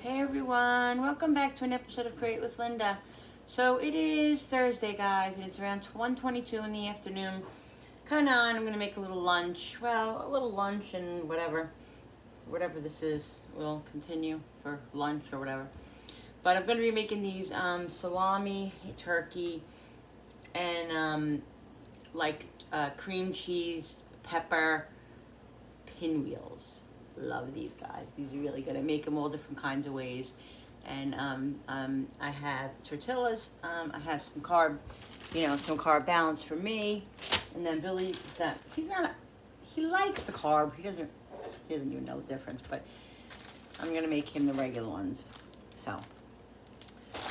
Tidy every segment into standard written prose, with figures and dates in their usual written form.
Hey everyone, welcome back to an episode of Create with Linda. So it is Thursday, guys, and it's around 1:22 in the afternoon. Come on, I'm gonna make a little lunch. Well, a little lunch and whatever this is, we'll continue for lunch or whatever. But I'm gonna be making these salami, turkey, and cream cheese, pepper, pinwheels. Love these guys. These are really good. I make them all different kinds of ways. And I have tortillas. I have some carb balance for me. And then Billy, he likes the carb. He doesn't even know the difference, but I'm gonna make him the regular ones. So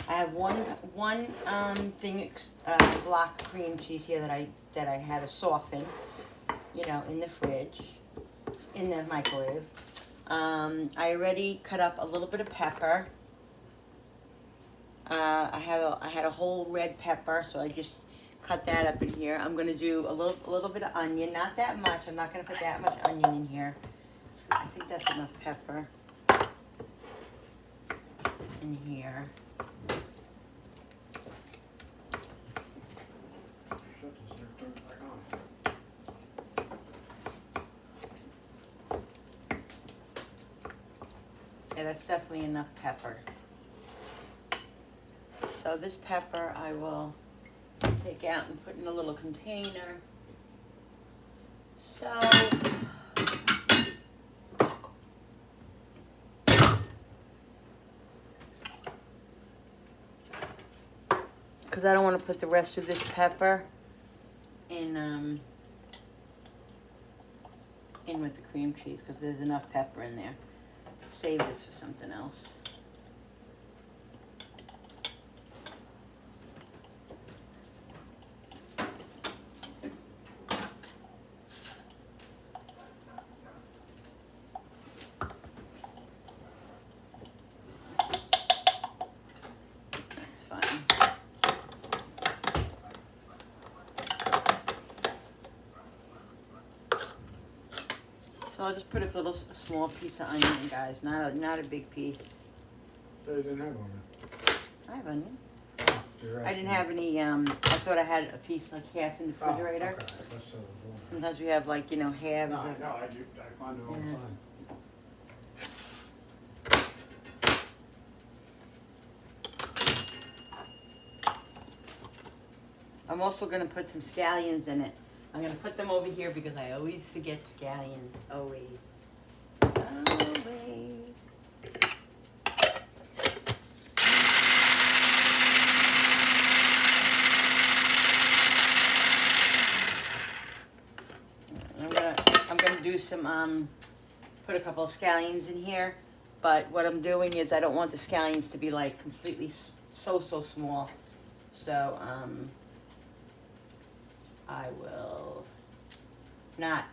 I have one thing block cream cheese here that I had to soften, in the fridge, in the microwave. I already cut up a little bit of pepper. I had a whole red pepper, so I just cut that up in here. I'm gonna do a little bit of onion, not that much. I'm not gonna put that much onion in here. I think that's enough pepper in here. Yeah, that's definitely enough pepper. So this pepper I will take out and put in a little container. So because I don't want to put the rest of this pepper in with the cream cheese, because there's enough pepper in there. Save this for something else. That's fine. So I'll just put a small piece of onion in, guys, not a big piece. So you didn't have onion? I have onion. Oh, you're right. I didn't have any, I thought I had a piece, like half in the refrigerator. Oh, okay. That's so boring. Sometimes we have, halves No, of... I do. I find it all the Yeah. time. I'm also going to put some scallions in it. I'm going to put them over here because I always forget scallions. Always. I'm gonna do some, put a couple of scallions in here, but what I'm doing is I don't want the scallions to be like completely so small. So, I will not,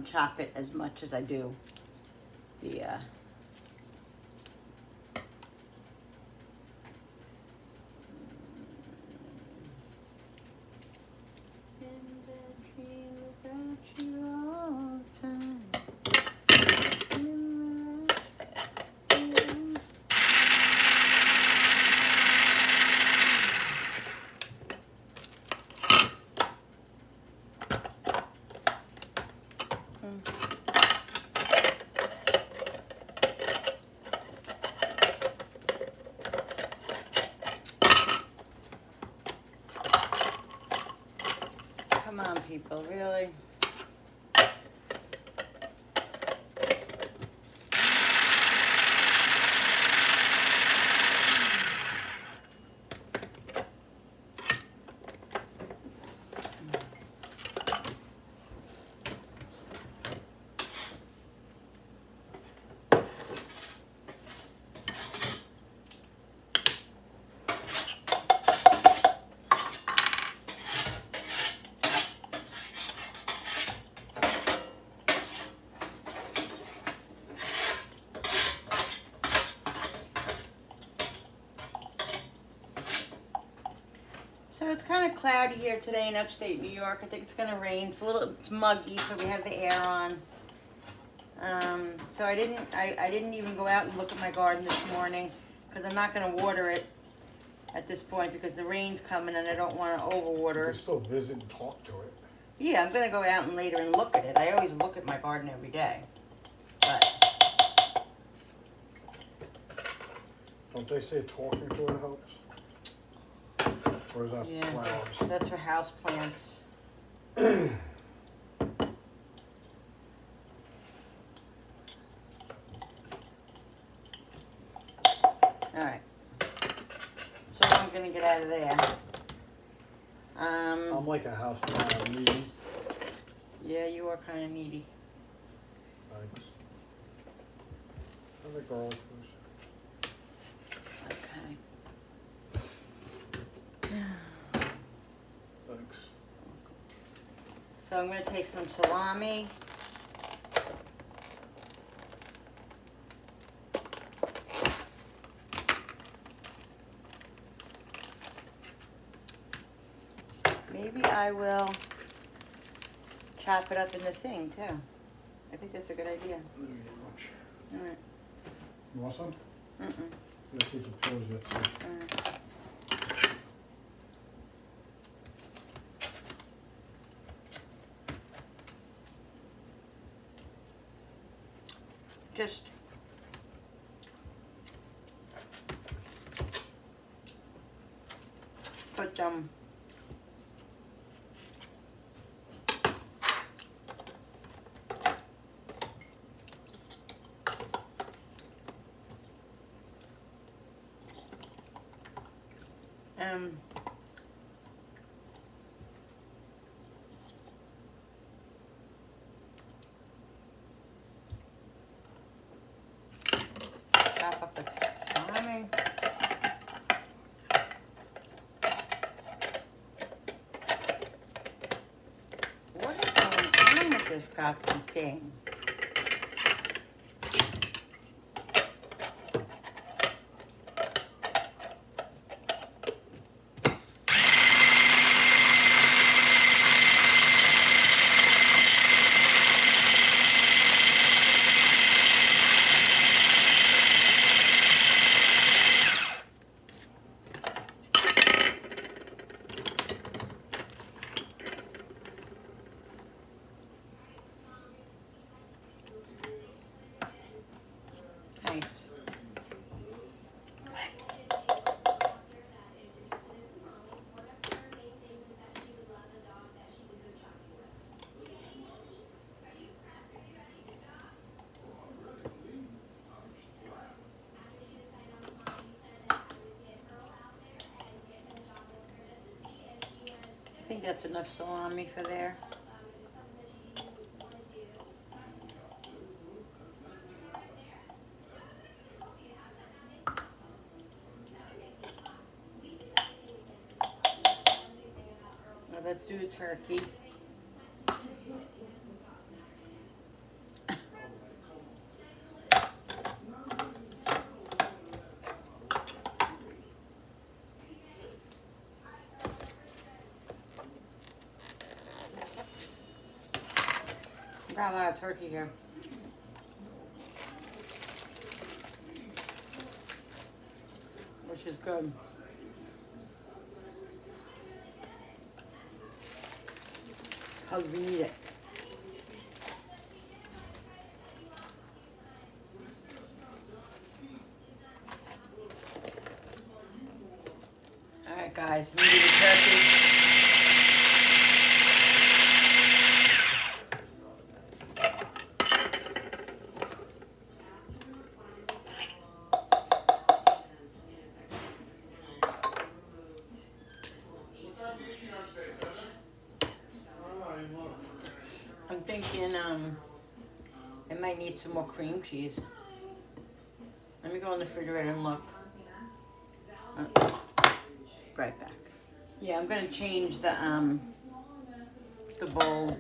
chop it as much as I do the, Come on, people, really? So it's kind of cloudy here today in upstate New York. I think it's going to rain. It's muggy, so we have the air on. So I didn't even go out and look at my garden this morning because I'm not going to water it at this point because the rain's coming and I don't want to You overwater. can still visit and talk to it. Yeah, I'm going to go out and later and look at it. I always look at my garden every day. But Don't they say talking to it helps? Or is that yeah, flowers? that's for house plants. All right. So I'm going to get out of there. I'm like a house plant meeting. Yeah, you are kind of needy. Thanks. I think garlic was. Okay. Thanks. So I'm going to take some salami. Maybe I will chop it up in the thing too. I think that's a good idea. Let me get lunch. All right. You want some? Mm-mm. Let's keep the pills yet. All right. Just put chop up the salami. What is going on with this goddamn thing? Nice. I think that's enough salami for there. Now let's do the turkey. Got a lot of turkey here. Which is good. Because we need it. Alright guys, I'm gonna do the turkey. I'm thinking I might need some more cream cheese. Let me go in the refrigerator and look. Right back. Yeah, I'm gonna change the bowl.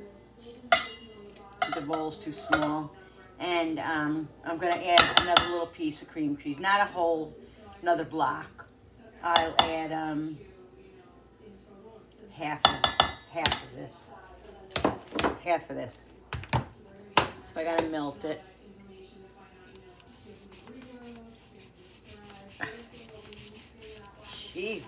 The bowl's too small. And I'm gonna add another little piece of cream cheese. Not a whole, another block. I'll add half of this. So I gotta melt it. Jesus.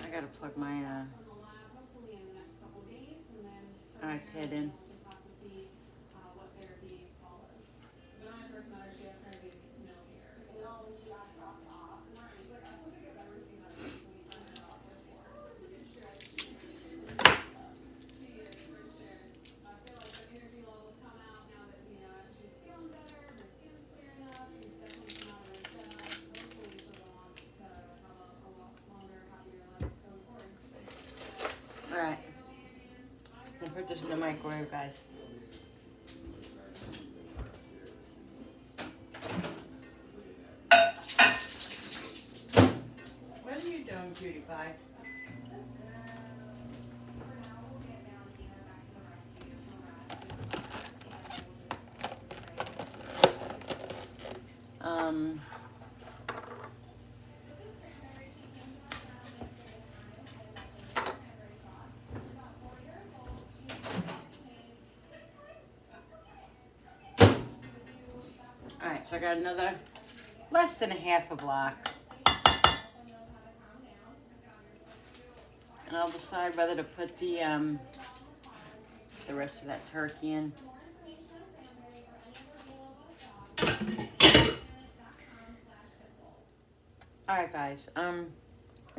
I gotta plug my iPad in. Alright. I'm gonna put this in the microwave, guys. What are you doing, cutie pie? Um, Alright, so I got another less than a half a block. And I'll decide whether to put the rest of that turkey in. Alright guys, I'm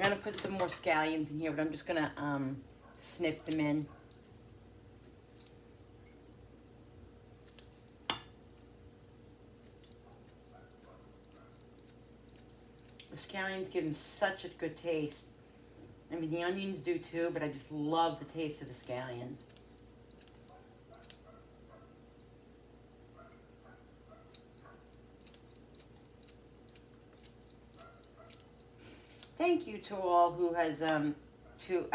gonna put some more scallions in here, but I'm just gonna snip them in. The scallions give them such a good taste. I mean, the onions do too, but I just love the taste of the scallions. Thank you to all who has, I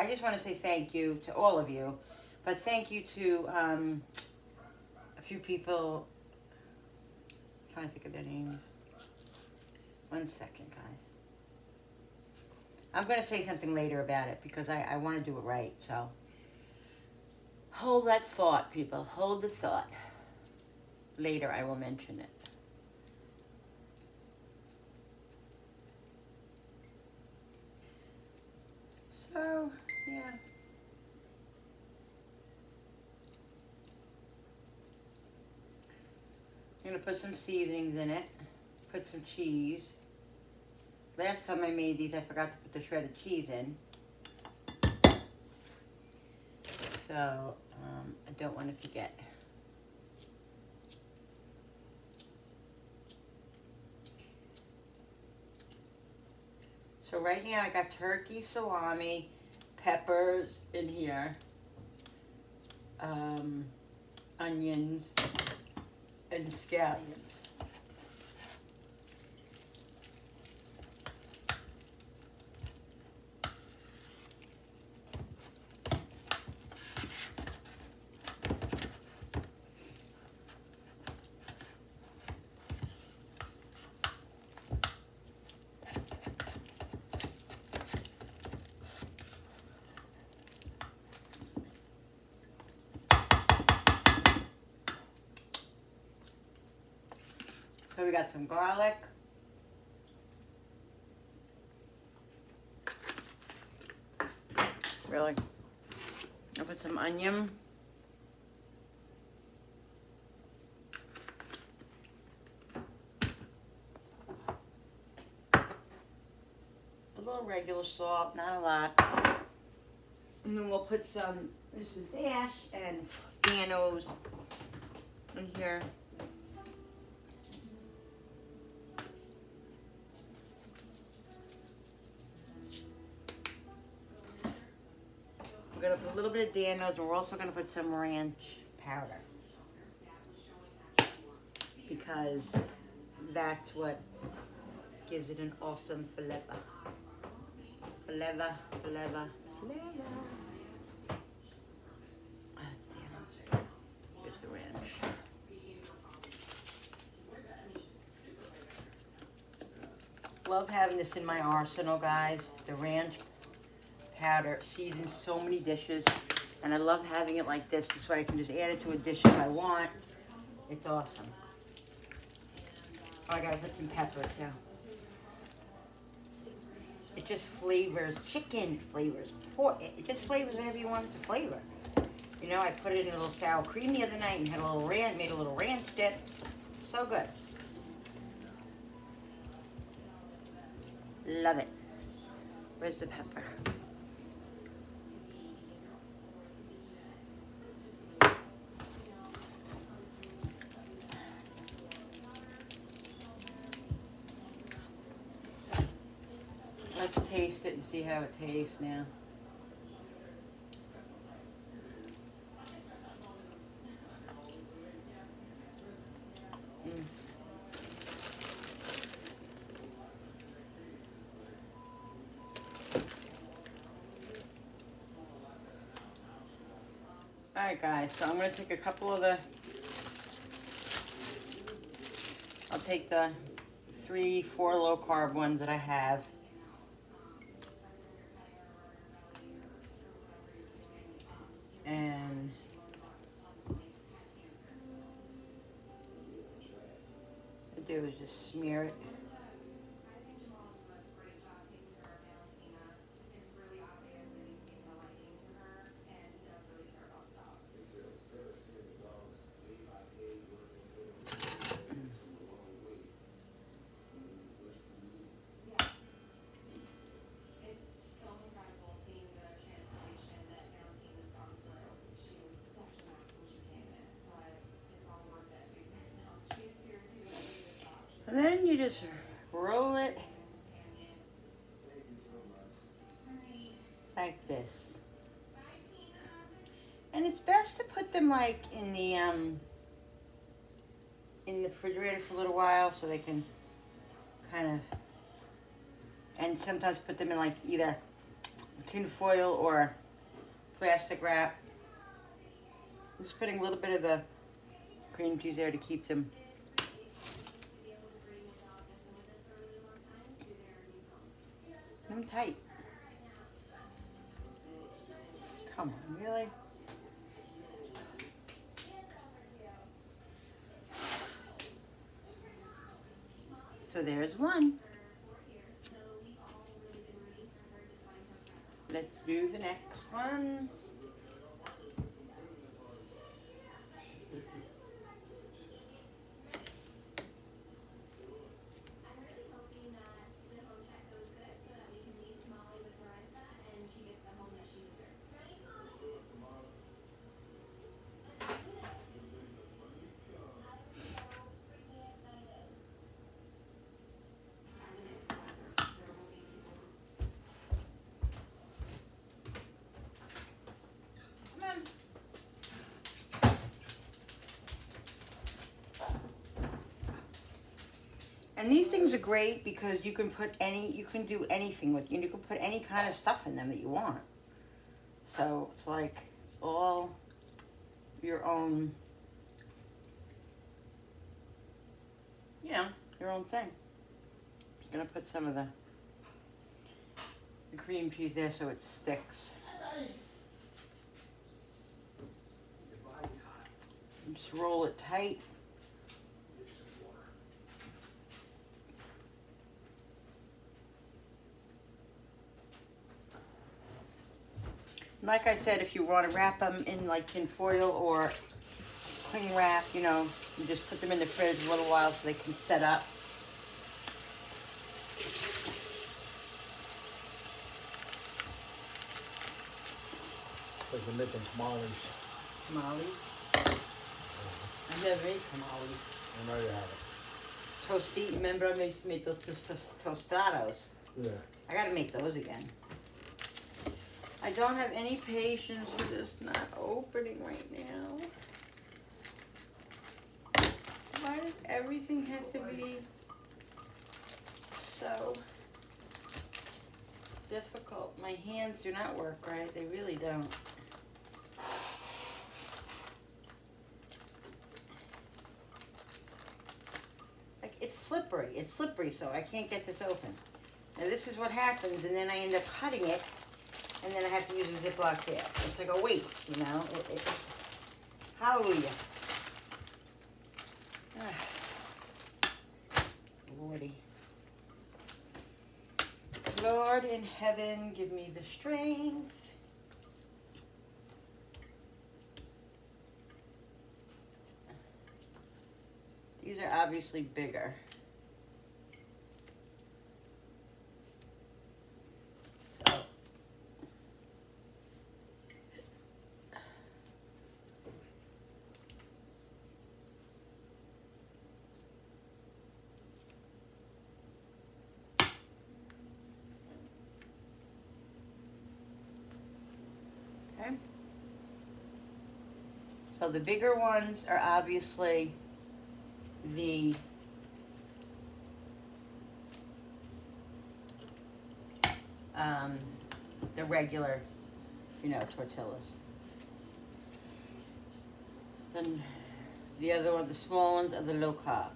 just want to say thank you to all of you, but thank you to a few people. I'm trying to think of their names. 1 second, guys. I'm going to say something later about it because I want to do it right, so. Hold that thought, people. Hold the thought. Later, I will mention it. So, yeah. I'm going to put some seasonings in it. Put some cheese. Last time I made these, I forgot to put the shredded cheese in. So, I don't want to forget. So right now I got turkey, salami, peppers in here, onions, and scallions. So we got some garlic. Really? I'll put some onion. A little regular salt, not a lot. And then we'll put some, this is Dash and Dano's in here. We're going to put a little bit of Dano's, and we're also going to put some ranch powder. Because that's what gives it an awesome flavor. Flavor, flavor, flavor. That's Dano's. Here's the ranch. Love having this in my arsenal, guys. The ranch powder seasons so many dishes, and I love having it like this way I can just add it to a dish if I want. It's awesome. Oh, I gotta put some pepper too. It just flavors, chicken flavors, pork. It just flavors whatever you want it to flavor. You know, I put it in a little sour cream the other night and had a little ranch, made a little ranch dip. So good. Love it. Where's the pepper? Let's taste it and see how it tastes now. Alright guys, so I'm going to take a couple of I'll take the 3, 4 low carb ones that I have. And what I do is just smear it. And then you just roll it like this. And it's best to put them like in the refrigerator for a little while so they can kind of, and sometimes put them in like either tin foil or plastic wrap. Just putting a little bit of the cream cheese there to keep them tight. Come on, really? So there's one. Let's do the next one. And these things are great because you can do anything with you. You can put any kind of stuff in them that you want. So it's like, it's all your own, you know, your own thing. Just gonna put some of the cream cheese there so it sticks. And just roll it tight. Like I said, if you want to wrap them in like tin foil or cling wrap, you know, you just put them in the fridge a little while so they can set up. Like they're making tamales. Tamales? I've never made tamales. I know you have Tosti, remember I used to make those tostados? it. Yeah. I gotta make those again. I don't have any patience for this not opening right now. Why does everything have to be so difficult? My hands do not work right. They really don't. Like, it's slippery. It's slippery, so I can't get this open. Now this is what happens, and then I end up cutting it, and then I have to use a Ziploc bag. It's like a waste, you know? Hallelujah. Lordy. Lord in heaven, give me the strength. These are obviously bigger. So. Okay. So the bigger ones are obviously the regular, you know, tortillas. Then the other one, the small ones, are the low carb.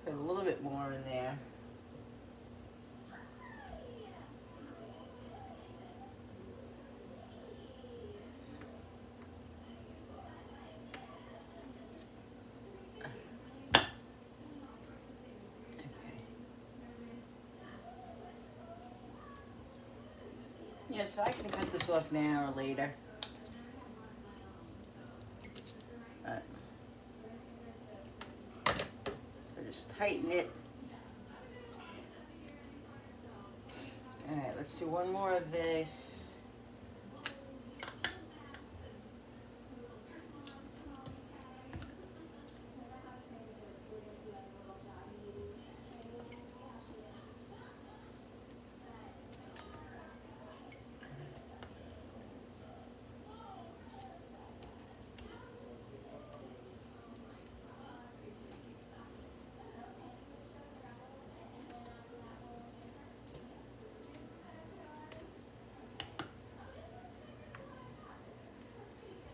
Put a little bit more in there. Yeah, so I can cut this off now or later. Alright. So just tighten it. Alright, let's do one more of this.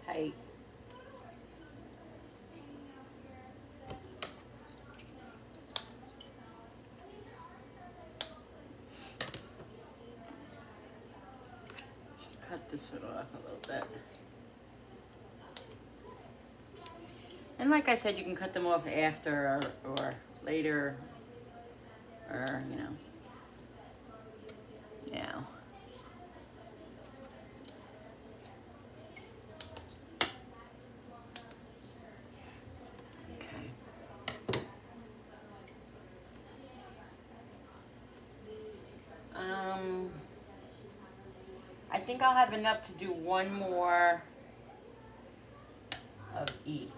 Tight. Cut this one off a little bit. And like I said, you can cut them off after or later, or, you know, now. Okay. I think I'll have enough to do one more of each.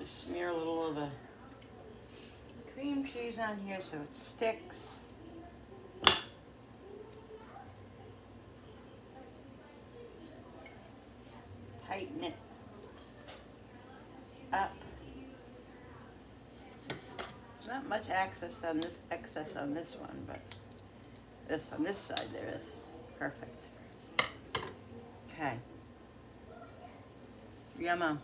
Just smear a little of the cream cheese on here so it sticks. Tighten it up. Not much excess on this one, but this on this side there is. Perfect. Okay. Yummo.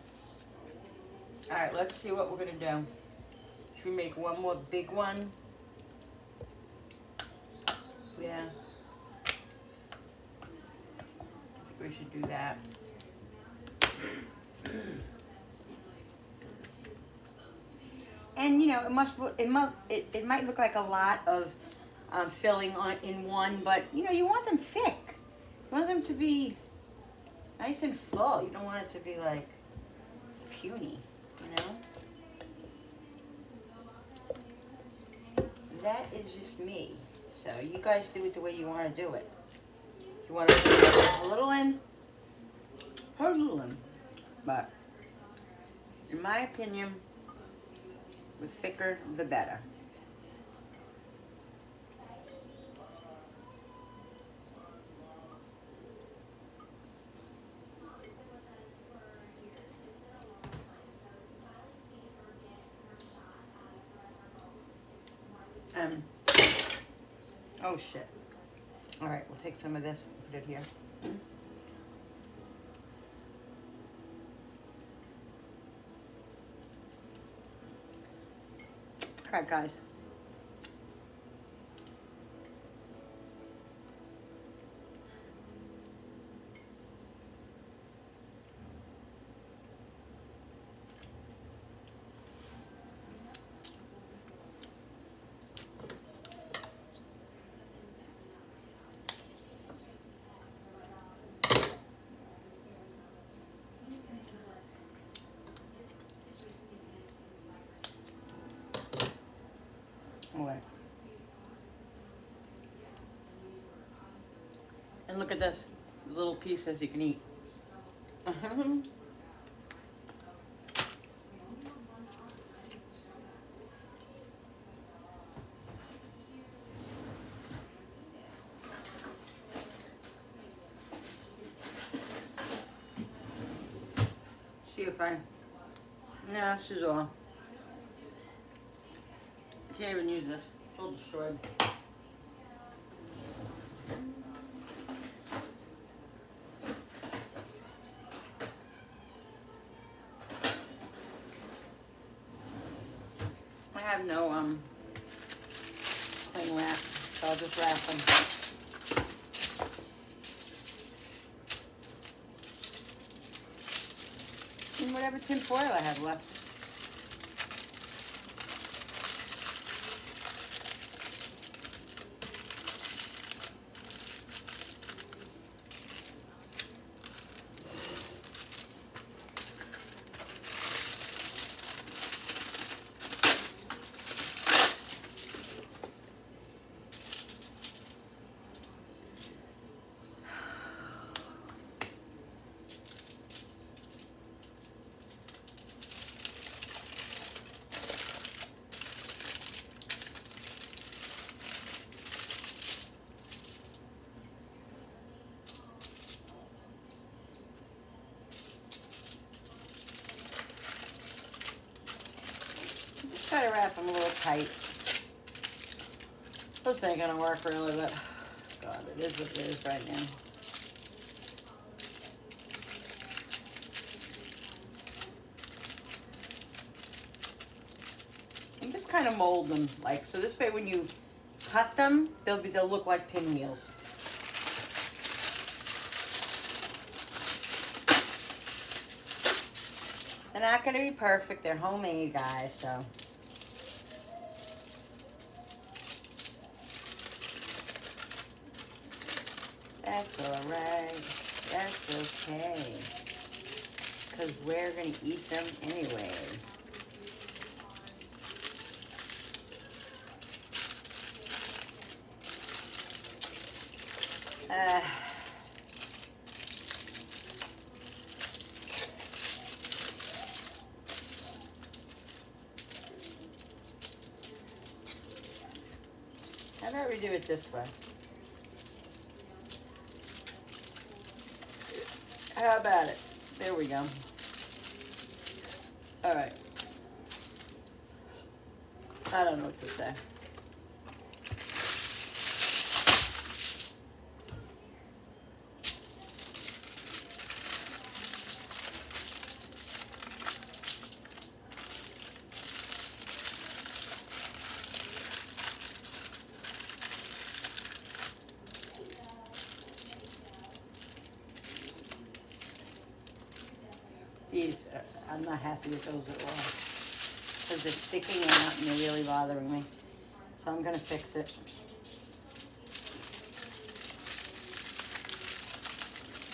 All right, let's see what we're gonna do. Should we make one more big one? Yeah. do that. And you know, it might look like a lot of filling on in one, but you know, you want them thick. You want them to be nice and full. You don't want it to be like puny, you know? That is just me. So you guys do it the way you want to do it. If you want to put a little in, put a little in. But in my opinion, the thicker the better. Oh shit. All right, we'll take some of this and put it here. All right, guys. All right. And look at this. These little pieces you can eat. See if I... No, this is all. Can't even use this. It's all destroyed. I have no cling wrap, so I'll just wrap them. And whatever tin foil I have left. Try to wrap them a little tight. This ain't gonna work really, but God, it is what it is right now. And just kind of mold them, like, so this way when you cut them, they'll look like pinwheels. They're not gonna be perfect. They're homemade, guys, so. That's all right. That's okay. Because we're going to eat them anyway. How about we do it this way? How about it? There we go. All right. I don't know what to say. I'm not happy with those at all. Because they're sticking out and they're really bothering me. So I'm going to fix it.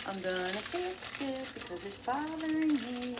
I'm going to fix it because it's bothering me.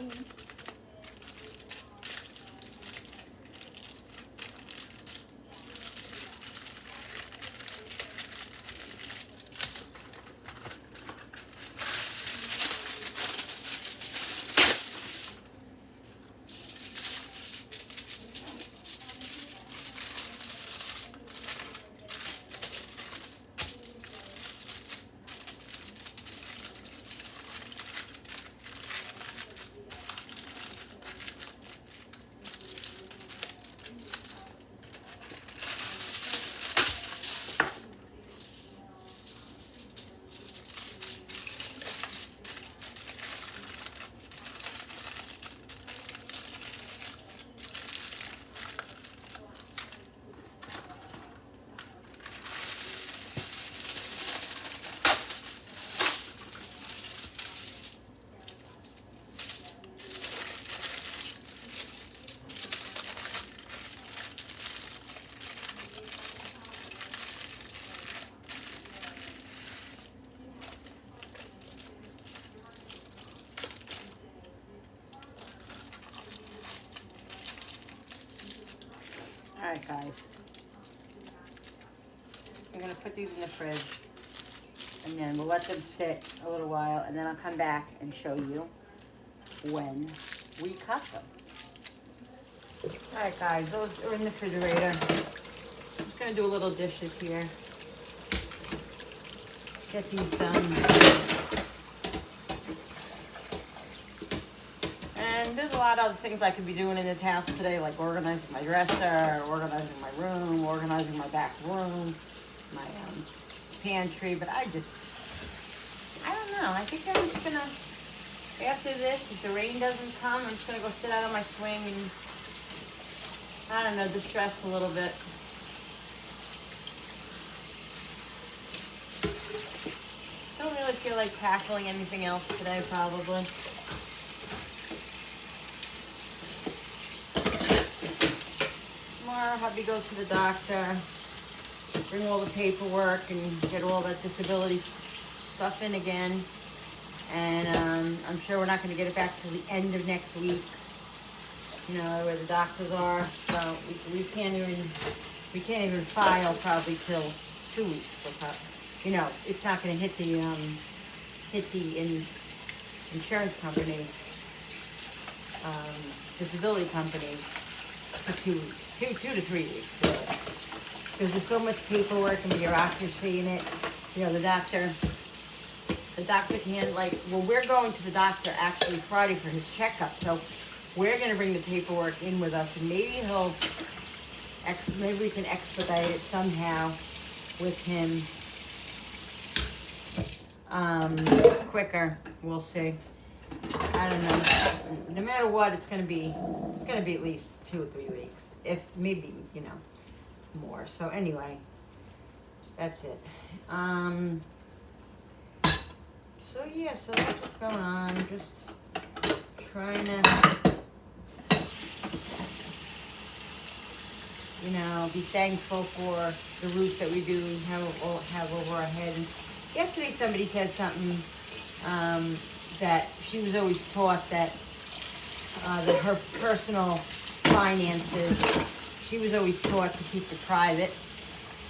Alright guys, I'm going to put these in the fridge and then we'll let them sit a little while and then I'll come back and show you when we cut them. Alright guys, those are in the refrigerator. I'm just going to do a little dishes here. Get these done. And there's a lot of other things I could be doing in this house today, like organizing my dresser, organizing my room, organizing my back room, my pantry, but I don't know. I think I'm just gonna, after this, if the rain doesn't come, I'm just gonna go sit out on my swing and, I don't know, distress a little bit. Don't really feel like tackling anything else today, probably. Tomorrow, hubby goes to the doctor, bring all the paperwork and get all that disability stuff in again. And I'm sure we're not going to get it back till the end of next week. You know, where the doctors are. So we can't even file probably till 2 weeks. You know, it's not going to hit the insurance company, disability company for 2 weeks. 2 to 3 weeks, really. Because there's so much paperwork and bureaucracy in it. You know, the doctor can't, like, well, we're going to the doctor actually Friday for his checkup, so we're going to bring the paperwork in with us, and maybe maybe we can expedite it somehow with him quicker. We'll see. I don't know. No matter what, it's going to be at least 2 or 3 weeks. If maybe, you know, more. So anyway, that's it. So yeah, so that's what's going on. Just trying to, you know, be thankful for the roof that we do have over our head. And yesterday somebody said something that she was always taught that her personal finances, she was always taught to keep it private.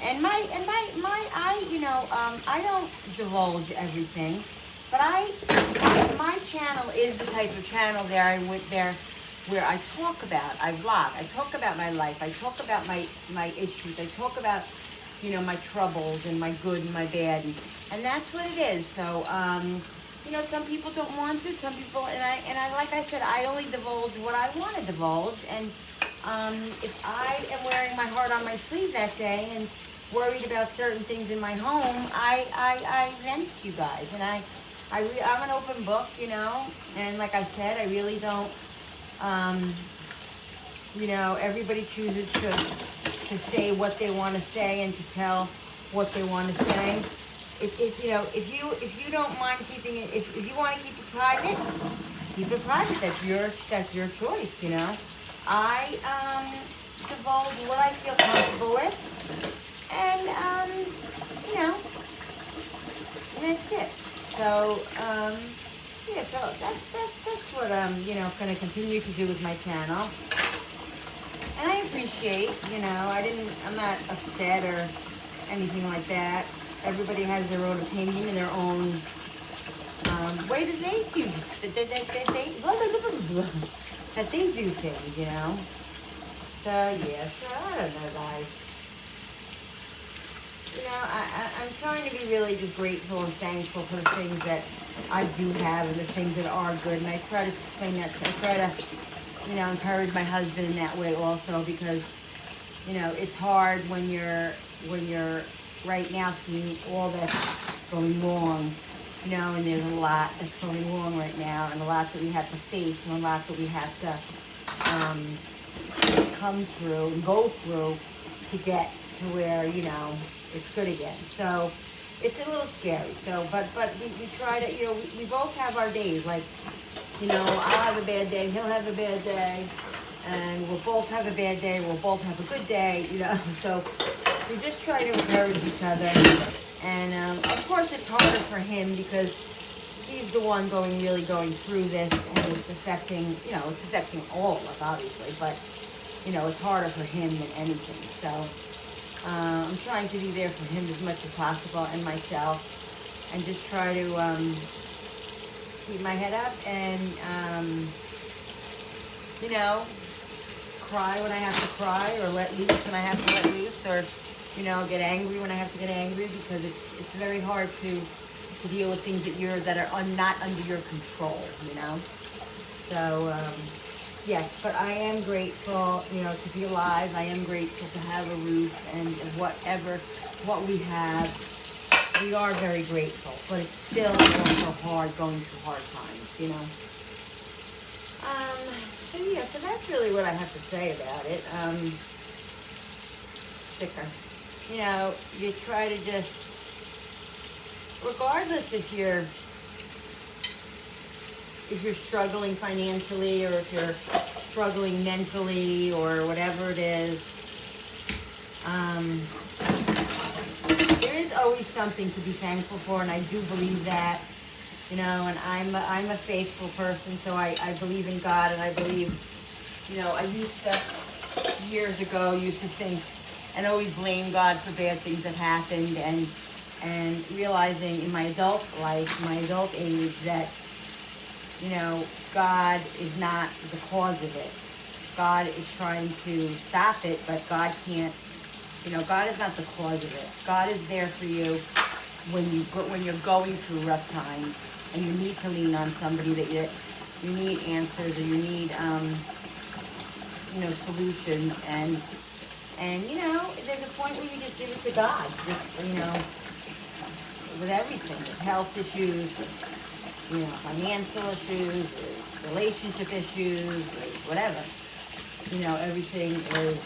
And I don't divulge everything, but my channel is the type of channel where I talk about, I vlog, I talk about my life, I talk about my issues, I talk about, you know, my troubles and my good and my bad, and that's what it is. So, you know, some people don't want to, some people, and I, like I said, I only divulge what I want to divulge, and if I am wearing my heart on my sleeve that day and worried about certain things in my home, I vent to you guys, and I'm an open book, you know, and like I said, I really don't, you know, everybody chooses to say what they want to say and to tell what they want to say. If you don't mind keeping it, if you want to keep it private, keep it private. That's your choice, you know. I divulge what I feel comfortable with, and you know, and that's it. So yeah, so that's what I'm gonna continue to do with my channel. And I appreciate, I'm not upset or anything like that. Everybody has their own opinion and their own way that they do that they do things, you know. So yeah, so I don't know, guys. I'm trying to be really just grateful and thankful for the things that I do have and the things that are good. And I try to explain that. I try to, encourage my husband in that way also, because, it's hard when you're right now seeing all that's going wrong, and there's a lot that's going wrong right now, and a lot that we have to face, and a lot that we have to come through and go through to get to where, it's good again. So it's a little scary. So, but we try to, we both have our days. Like, I'll have a bad day, he'll have a bad day, and we'll both have a bad day, we'll both have a good day, So we just try to encourage each other. And of course it's harder for him because he's the one really going through this, and it's affecting, it's affecting all of us, obviously, but, it's harder for him than anything. So I'm trying to be there for him as much as possible, and myself, and just try to keep my head up and, cry when I have to cry, or let loose when I have to let loose, or, get angry when I have to get angry, because it's very hard to deal with things that are not under your control, So, yes, but I am grateful, to be alive. I am grateful to have a roof and what we have. We are very grateful, but it's still also hard going through hard times, So yeah, so that's really what I have to say about it. Sticker. You try to just, regardless if you're struggling financially, or if you're struggling mentally, or whatever it is, there is always something to be thankful for, and I do believe that, and I'm a faithful person, so I believe in God, and I believe, I years ago used to think and always blame God for bad things that happened, and realizing in my adult life, my adult age, that, God is not the cause of it. God is trying to stop it, but God can't, God is not the cause of it. God is there for you when you're going through rough times, and you need to lean on somebody, that you need answers, or you need, solutions, and there's a point where you just give it to God, just, with everything, with health issues, financial issues, relationship issues, whatever. Everything is.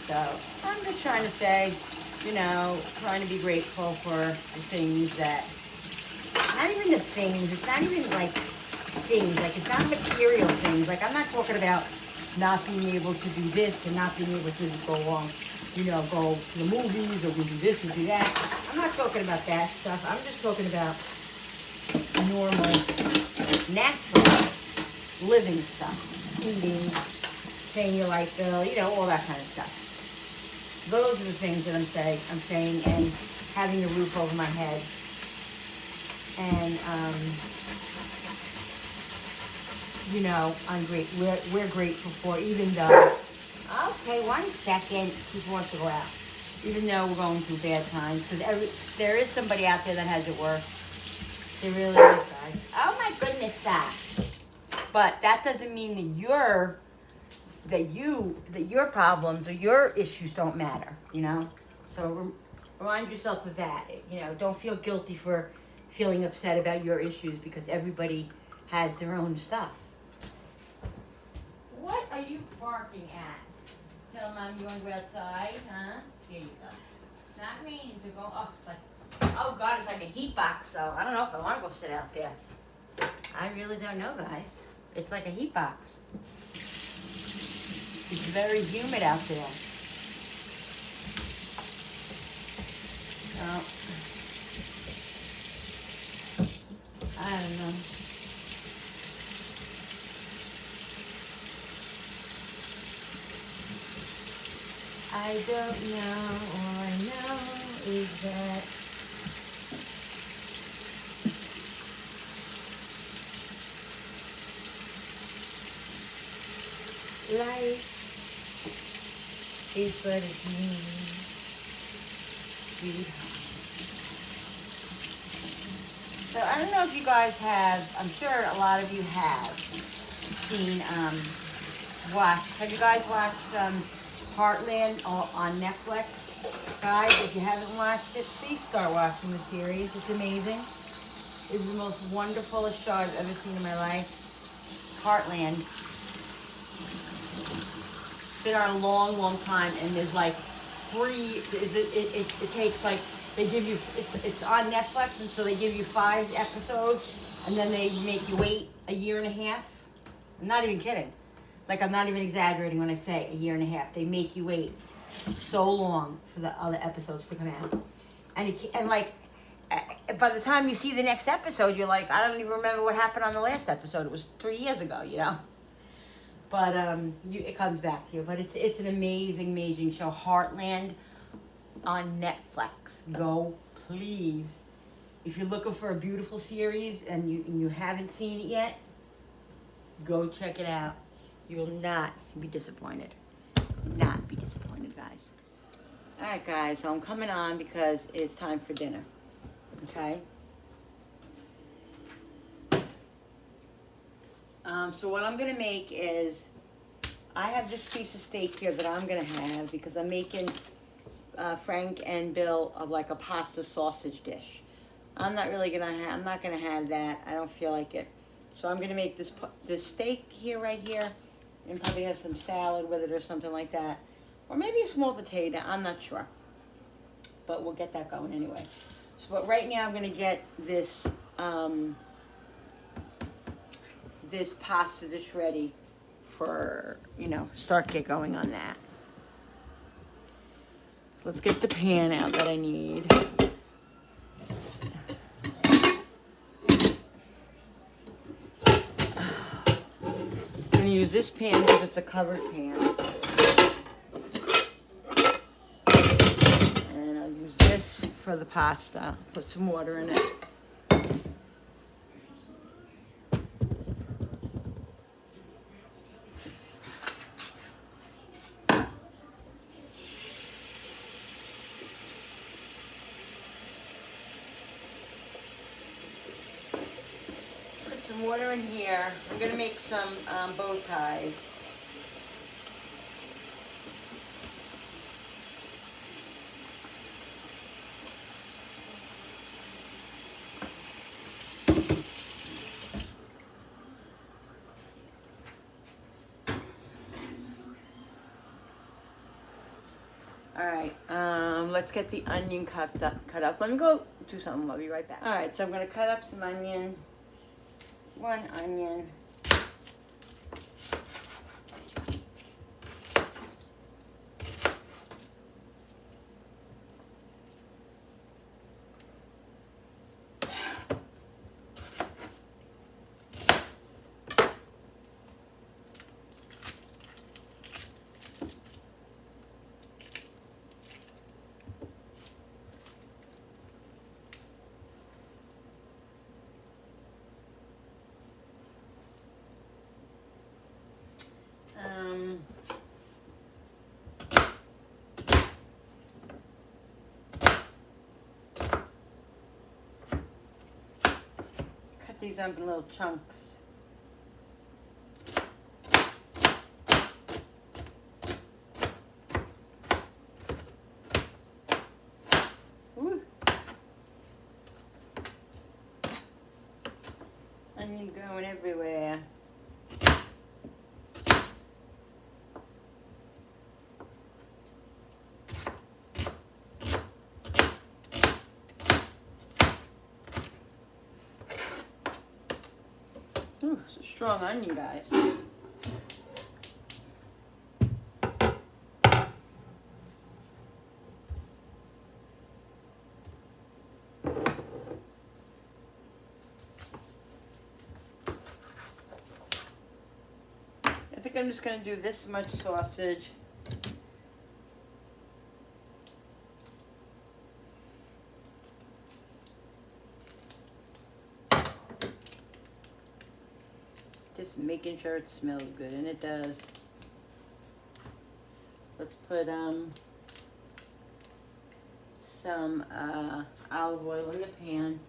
So I'm just trying to say, trying to be grateful for the things that, not even the things, it's not even like things, like it's not material things. Like, I'm not talking about not being able to do this and not being able to go on, go to the movies, or do this or do that. I'm not talking about that stuff. I'm just talking about normal, natural living stuff. Eating, paying your light bill, all that kind of stuff. Those are the things that I'm saying, and having a roof over my head. And, we're grateful for, even though, okay, 1 second, people wants to go out. Even though we're going through bad times, because there is somebody out there that has it worse. There really is, guys. Oh my goodness, that. But that doesn't mean that your problems or your issues don't matter, So remind yourself of that. Don't feel guilty for feeling upset about your issues, because everybody has their own stuff. What are you barking at? Tell Mom you want to go outside, huh? Here you go. Not raining, so go. Oh, it's like, oh God, it's like a heat box, though. I don't know if I want to go sit out there. I really don't know, guys. It's like a heat box. It's very humid out there. Oh. I don't know. I don't know. All I know is that life is what it means, sweetheart. So I don't know if you guys have, I'm sure a lot of you have seen, have you guys watched Heartland on Netflix? Guys, if you haven't watched it, please start watching the series. It's amazing. It's the most wonderful show I've ever seen in my life. Heartland. It's been on a long, long time, and there's like it takes like, they give you, it's on Netflix, and so they give you 5 episodes, and then they make you wait a year and a half. I'm not even kidding. Like, I'm not even exaggerating when I say a year and a half. They make you wait so long for the other episodes to come out. And like, by the time you see the next episode, you're like, I don't even remember what happened on the last episode. It was 3 years ago, you know? But it comes back to you. But it's an amazing, amazing show. Heartland on Netflix. Go, please. If you're looking for a beautiful series and you haven't seen it yet, go check it out. You will not be disappointed. Not be disappointed, guys. All right, guys. So I'm coming on because it's time for dinner. Okay? So what I'm going to make is, I have this piece of steak here that I'm going to have because I'm making Frank and Bill of like a pasta sausage dish. I'm not going to have that. I don't feel like it. So I'm going to make this steak here, right here, and probably have some salad with it or something like that. Or maybe a small potato. I'm not sure. But we'll get that going anyway. So, but right now I'm going to get this this pasta dish ready for, get going on that. So let's get the pan out that I need. I'm going to use this pan because it's a covered pan. And I'll use this for the pasta. Put some water in it. Some water in here. I'm going to make some bow ties. All right, let's get the onion cut up. Let me go do something. I'll be right back. All right, so I'm going to cut up some onion. 1 onion. Cut these up in little chunks. Ooh. Onion going everywhere. strong onion, guys. I think I'm just going to do this much sausage. Just making sure it smells good, and it does. Let's put some olive oil in the pan.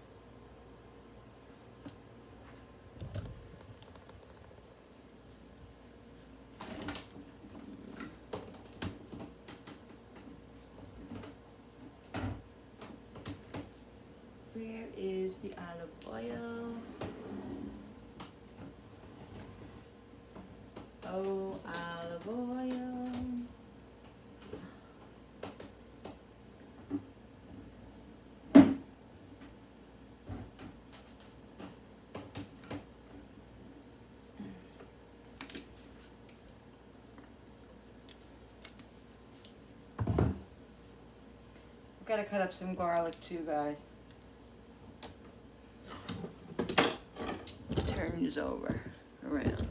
Where is the olive oil? Oh, olive oil. Gotta cut up some garlic too, guys. Turn these over, around.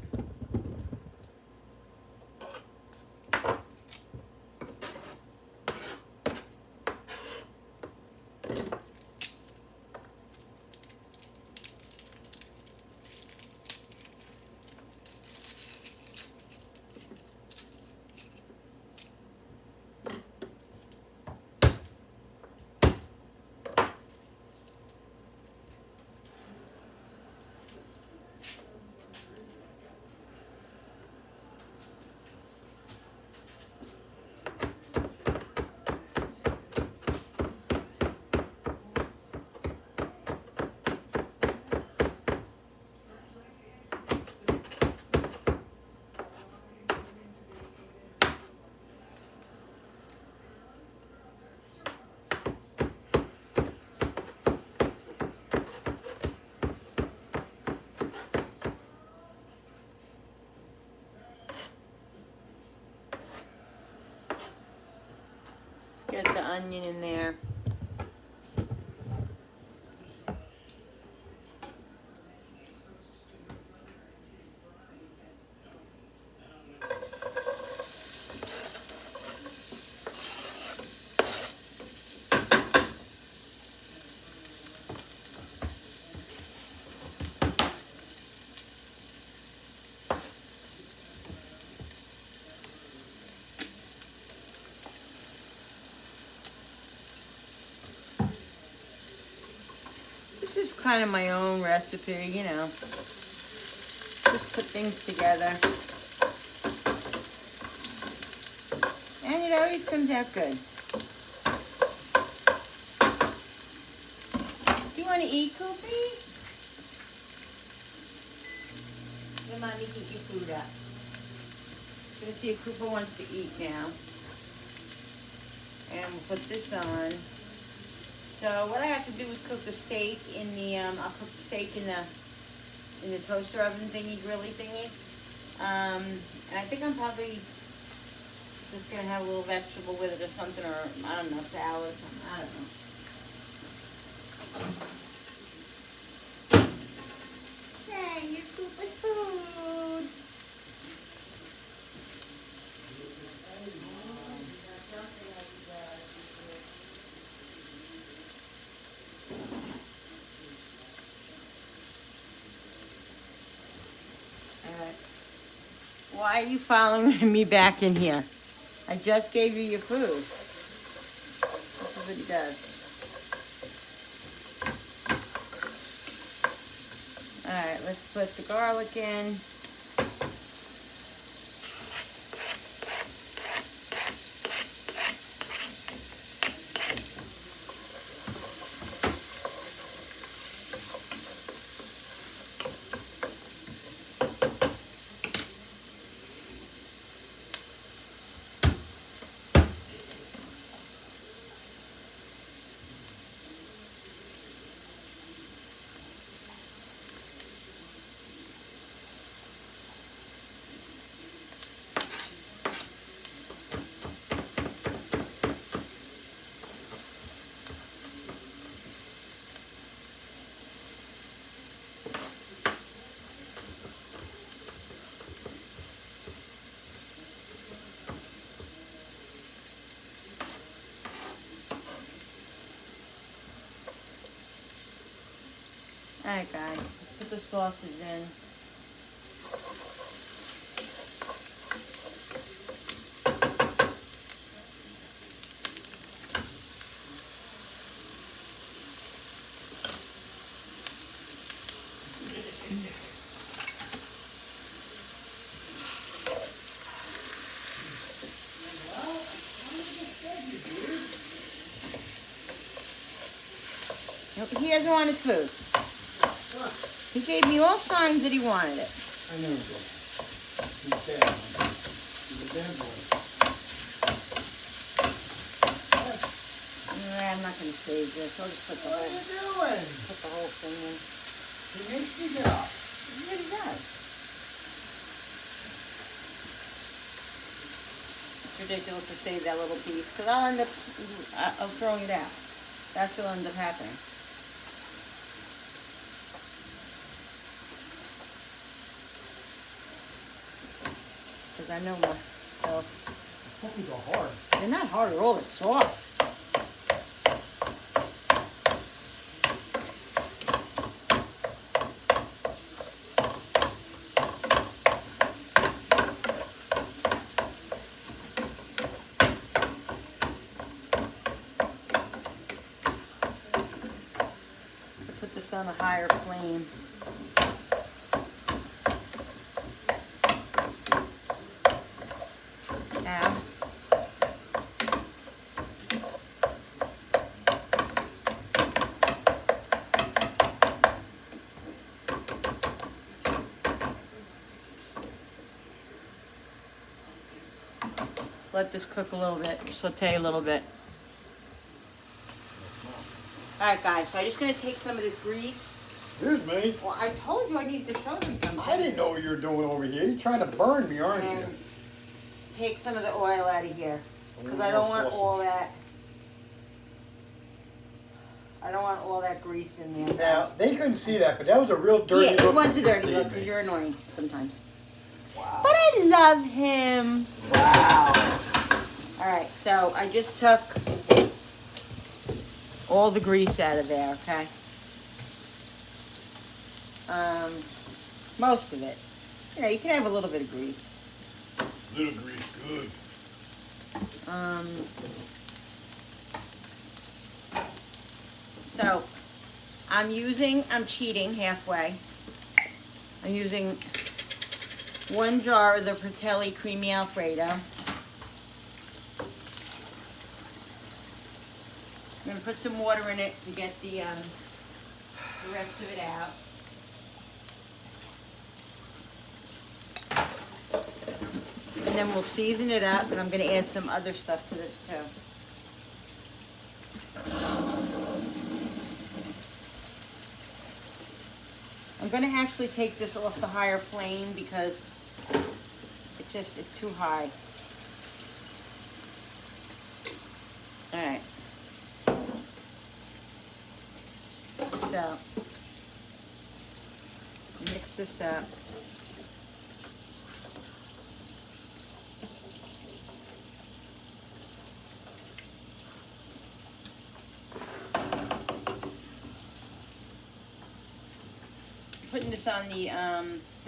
Get the onion in there. This is kind of my own recipe, you know. Just put things together. And it always comes out good. Do you want to eat, Koopy? Your mommy can eat your food up. Gonna see if Cooper wants to eat now. And we'll put this on. So what I have to do is cook the steak in the, I'll cook the steak in the toaster oven thingy, grilly thingy. And I think I'm probably just gonna have a little vegetable with it or something, or I don't know, salad, something, I don't know. Hey, your Cooper's food. Why are you following me back in here? I just gave you your food. This is what he does. Alright, let's put the garlic in. Alright guys, let's put the sausage in. He doesn't want his food. He gave me all signs that he wanted it. I know he did. He's dead. He's a dead boy. I'm not going to save this. I'll just put the What are you doing? put the whole thing in. He makes me get up. Yeah, he does. It's ridiculous to save that little piece because I'll end up throwing it out. That's what'll end up happening. Because I know myself. Cookies are hard. They're not hard at all. They're soft. Put this on a higher flame. Now, let this cook a little bit, saute a little bit. Alright guys, so I'm just going to take some of this grease. Excuse me. Well, I told you I needed to show you something. I didn't know what you were doing over here. You're trying to burn me, aren't you? And take some of the oil out of here. Because I don't want all that. I don't want all that grease in there. Now, they couldn't see that, but that was a real dirty Yeah, it look. was a dirty Believe look me. because you're annoying sometimes. Wow. But I love him. Wow. Alright, so I just took all the grease out of there, okay? Most of it. You know, you can have a little bit of grease. Little grease, good. So, I'm cheating halfway. I'm using 1 jar of the Fratelli Creamy Alfredo. I'm going to put some water in it to get the rest of it out. And then we'll season it up, and I'm going to add some other stuff to this too. I'm going to actually take this off the higher flame because it just is too high. Alright. So, mix this up. Putting this on the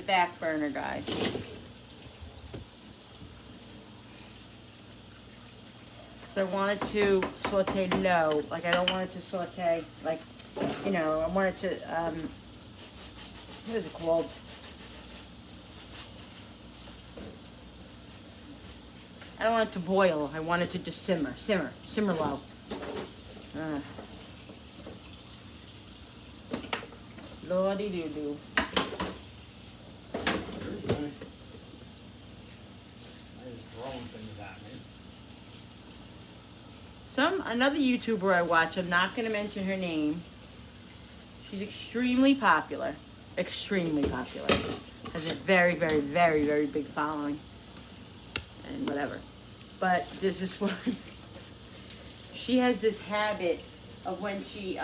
back burner, guys. So I wanted to saute low, like I don't want it to saute, like, you know, I want it to, what is it called? I don't want it to boil, I want it to just simmer low. Lordy doo doo. Another YouTuber I watch, I'm not going to mention her name. She's extremely popular. Extremely popular. Has a very, very, very, very big following. And whatever. But this is what she has this habit of when she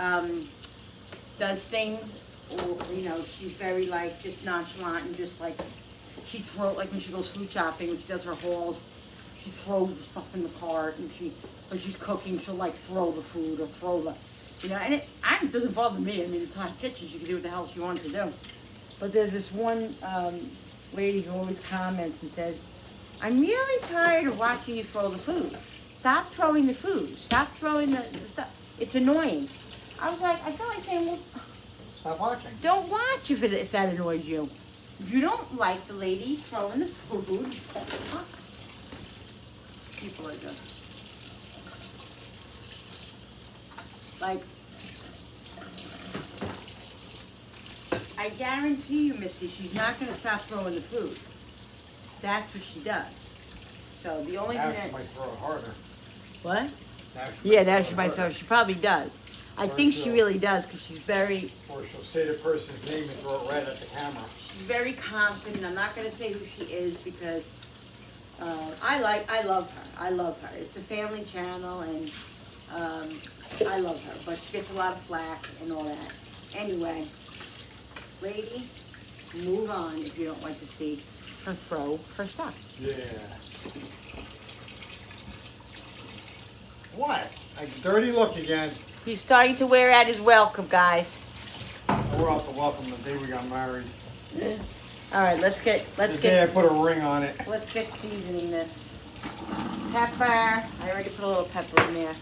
does things, or, you know, she's very like just nonchalant and just like she throws, like when she goes food shopping, when she does her hauls, she throws the stuff in the cart, and when she's cooking, she'll like throw the food or throw the, You know, and it doesn't bother me. I mean, it's hot kitchen. She can do what the hell she wants to do. But there's this one lady who always comments and says, I'm really tired of watching you throw the food. Stop throwing the food. Stop throwing the stuff. It's annoying. I was like, I feel like saying, well, Stop watching. don't watch if that annoys you. If you don't like the lady throwing the food, people are just like, I guarantee you, Missy, she's not going to stop throwing the food. That's what she does. So the only Now thing she that, might throw it harder. what? Now Yeah, now it she might throw. harder. She probably does. I Or think she she'll- really does because she's very, Or she'll say the person's name and throw it right at the camera. she's very confident. I'm not going to say who she is because I love her. I love her. It's a family channel and I love her. But she gets a lot of flack and all that. Anyway, lady, move on if you don't like to see her throw her stuff. Yeah. What? A dirty look again. He's starting to wear out his welcome, guys. We're out to welcome the day we got married. All right, let's The day I get put a ring on it. seasoning this. Pepper. I already put a little pepper in there.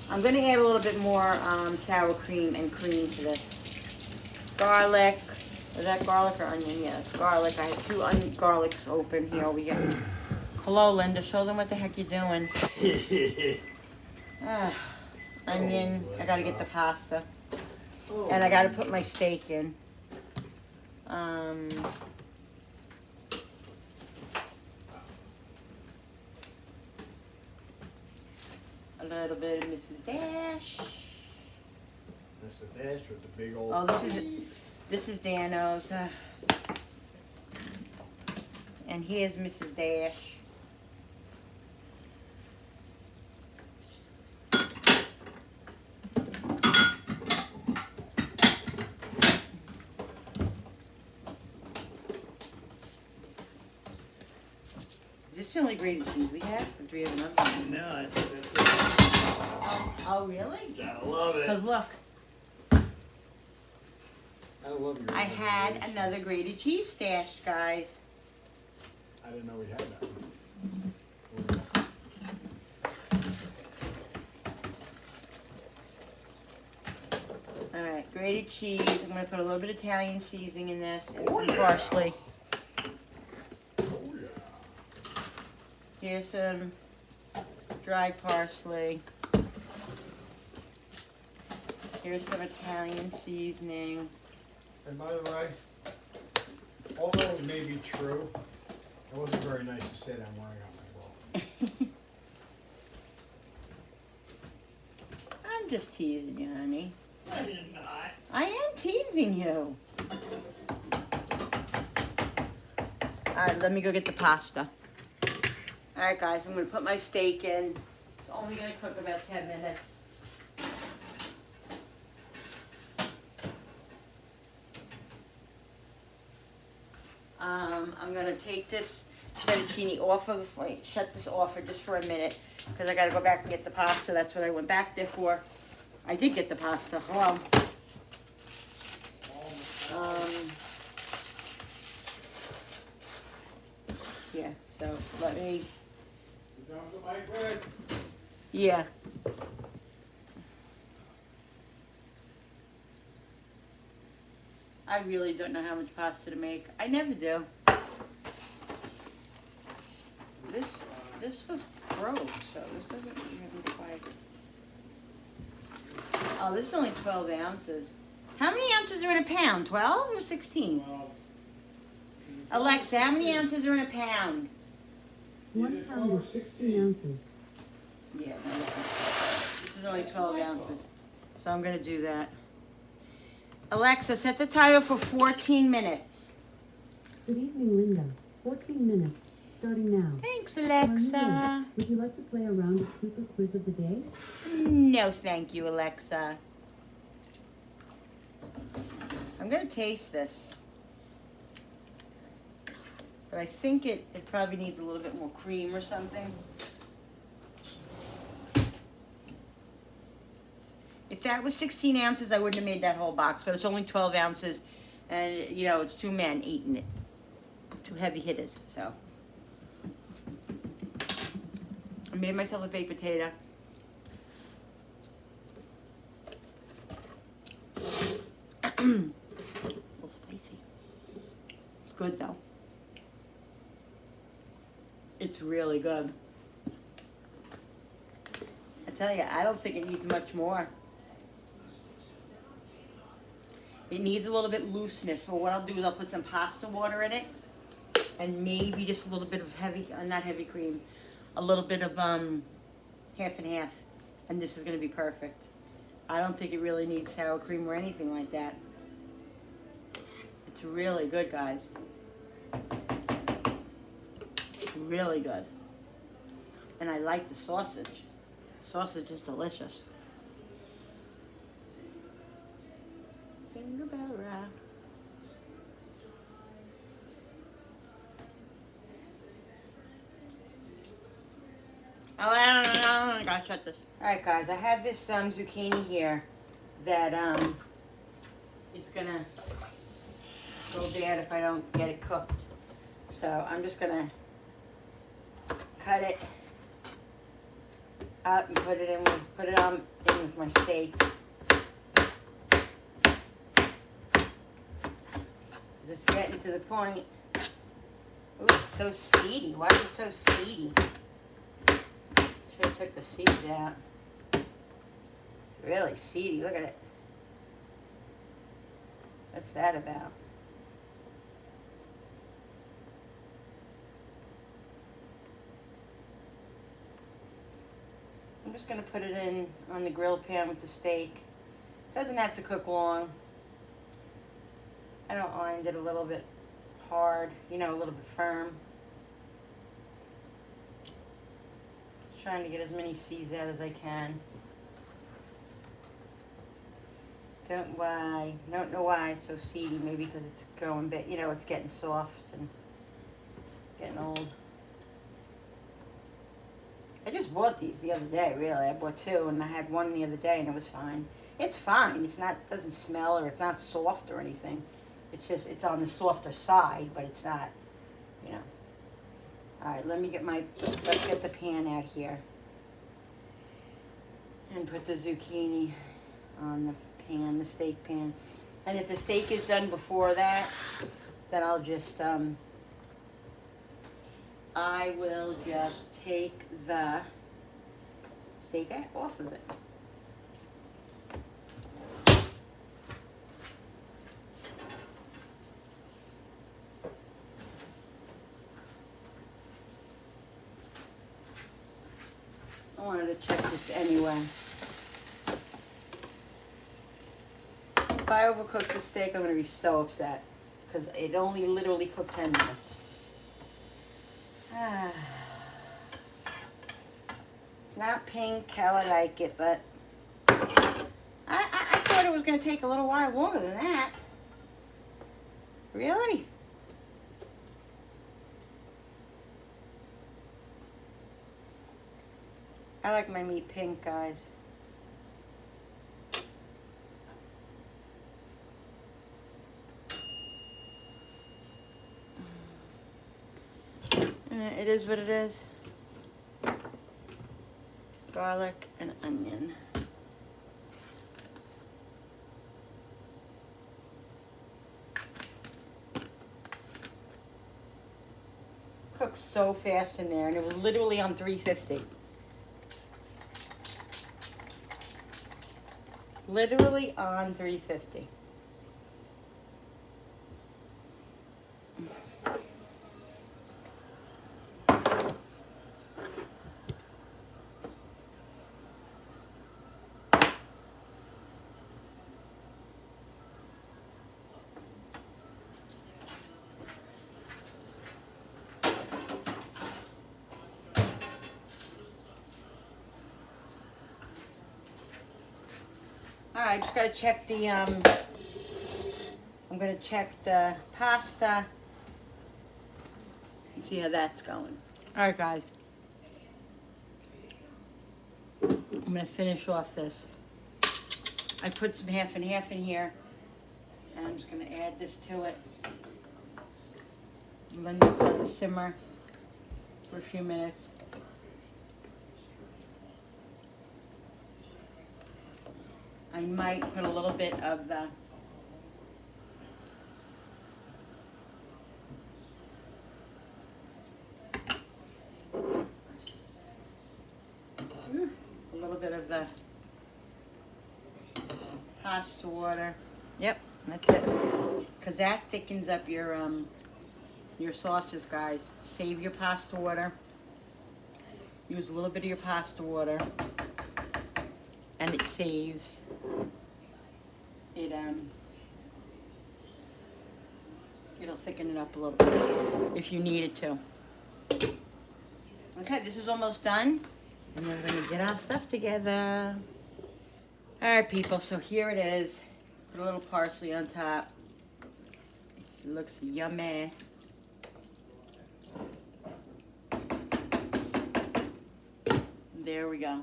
I'm going to add a little bit more sour cream and cream to this. Garlic. Is that garlic or onion? Yeah, it's garlic. I have two garlics open here over here. Hello, Linda. Show them what the heck you're doing. Onion. I got to get the pasta. And I got to put my steak in. A little bit of Mrs. Dash. Mr. Dash with the big old. Oh, this is Dano's. And here's Mrs. Dash. Is this the only grated cheese we have? Or do we have another one? No, that's it. Oh, really? I love it. Because look, I love your. I had another grated cheese stashed, guys. I didn't know we had that. All right, grated cheese. I'm going to put a little bit of Italian seasoning in this and some parsley. Oh yeah. Here's some dried parsley. Here's some Italian seasoning. And by the way, although it may be true, it wasn't very nice to say that I'm wearing out my bra. I'm just teasing you, honey. I did not. I am teasing you. All right, let me go get the pasta. All right, guys, I'm going to put my steak in. It's only going to cook about 10 minutes. I'm going to take this fettuccine off of the flame, shut this off for just for a minute, because I got to go back and get the pasta. That's what I went back there for. I did get the pasta. Hello. Yeah, so let me, You done with the white bread? yeah. I really don't know how much pasta to make. I never do. This was pro, so this doesn't even quite. Oh, this is only 12 ounces. How many ounces are in a pound? 12 or 16? Alexa, how many ounces are in a pound? 1 pound is 16 ounces. Yeah, no, this is only 12 ounces. So I'm going to do that. Alexa, set the timer for 14 minutes. Good evening, Linda. 14 minutes, starting now. Thanks, On Alexa. yours, would you like to play a round of super quiz of the day? No, thank you, Alexa. I'm going to taste this. But I think it probably needs a little bit more cream or something. if that was 16 ounces, I wouldn't have made that whole box, but it's only 12 ounces, and, you know, it's 2 men eating it. 2 heavy hitters, so. I made myself a baked potato. A little spicy. It's good though. It's really good. I tell you, I don't think it needs much more. It needs a little bit looseness. So what I'll do is I'll put some pasta water in it, and maybe just a little bit of heavy, not heavy cream, a little bit of half and half, and this is gonna be perfect. I don't think it really needs sour cream or anything like that. It's really good, guys. Really good. And I like the sausage. Sausage is delicious. Finger bell rock. Oh, I gotta shut this. Alright guys, I have this zucchini here that is gonna go bad if I don't get it cooked. So I'm just gonna cut it up and put it in with my steak. It's getting to the point. Ooh, it's so seedy. Why is it so seedy? Should have took the seeds out. It's really seedy. Look at it. What's that about? I'm just going to put it in on the grill pan with the steak. Doesn't have to cook long. I don't mind it a little bit hard, you know, a little bit firm. Trying to get as many seeds out as I can. Don't know why it's so seedy. Maybe because it's going bit, you know, it's getting soft and getting old. I just bought these the other day, really. I bought 2 and I had one the other day and it was fine. It's fine. It's not, doesn't smell or it's not soft or anything. It's just, it's on the softer side, but it's not, you know. Alright, let's get the pan out here. And put the zucchini on the pan, the steak pan. And if the steak is done before that, then I'll just, I will just take the steak off of it. I wanted to check this anyway. If I overcook the steak, I'm going to be so upset because it only literally cooked 10 minutes. It's not pink how I like it, but I thought it was going to take a little while longer than that. Really? I like my meat pink, guys. It is what it is. Garlic and onion. Cooked so fast in there, and it was literally on 350. Literally on 350. Alright, just gotta check the, I'm gonna check the pasta and see how that's going. Alright guys, I'm gonna finish off this I put some half and half in here, and I'm just gonna add this to it. And then just let it simmer for a few minutes. I might put a little bit of the pasta water. Yep, that's it. Cause that thickens up your sauces, guys. Save your pasta water. Use a little bit of your pasta water, and it saves it. It'll thicken it up a little bit if you need it to. Okay, this is almost done, and then we're gonna get our stuff together. All right, people. So here it is. Put a little parsley on top. It looks yummy. There we go.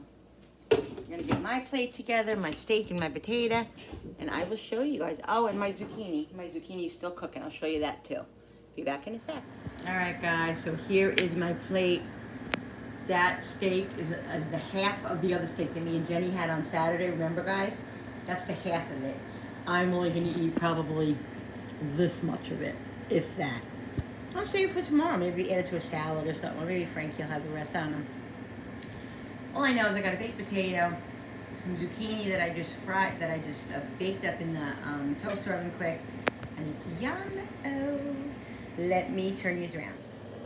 I'm gonna get my plate together, my steak and my potato, and I will show you guys. Oh, and my zucchini. My zucchini is still cooking. I'll show you that too. Be back in a sec. All right, guys. So here is my plate. That steak is the half of the other steak that me and Jenny had on Saturday. Remember, guys? That's the half of it. I'm only gonna eat probably this much of it, if that. I'll save it for tomorrow. Maybe add it to a salad or something. Or maybe Frankie will have the rest. I don't know. All I know is I got a baked potato, some zucchini that I just fried, that I just baked up in the toaster oven quick, and it's yum. Oh, let me turn these around.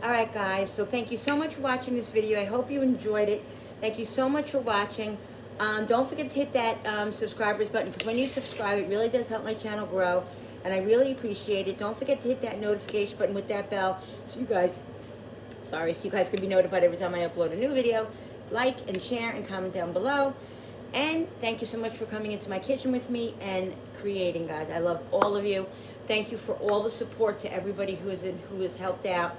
All right, guys. So thank you so much for watching this video. I hope you enjoyed it. Thank you so much for watching. Don't forget to hit that subscribers button, because when you subscribe, it really does help my channel grow, and I really appreciate it. Don't forget to hit that notification button with that bell, so you guys can be notified every time I upload a new video. Like and share and comment down below. And thank you so much for coming into my kitchen with me and creating, guys. I love all of you. Thank you for all the support to everybody who has helped out.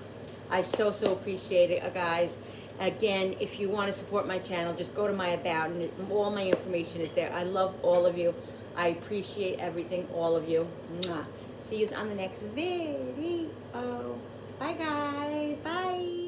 I so appreciate it, guys. Again, if you want to support my channel, just go to my about, and all my information is there. I love all of you. I appreciate everything, all of you. Mwah. See you on the next video. Bye, guys. Bye.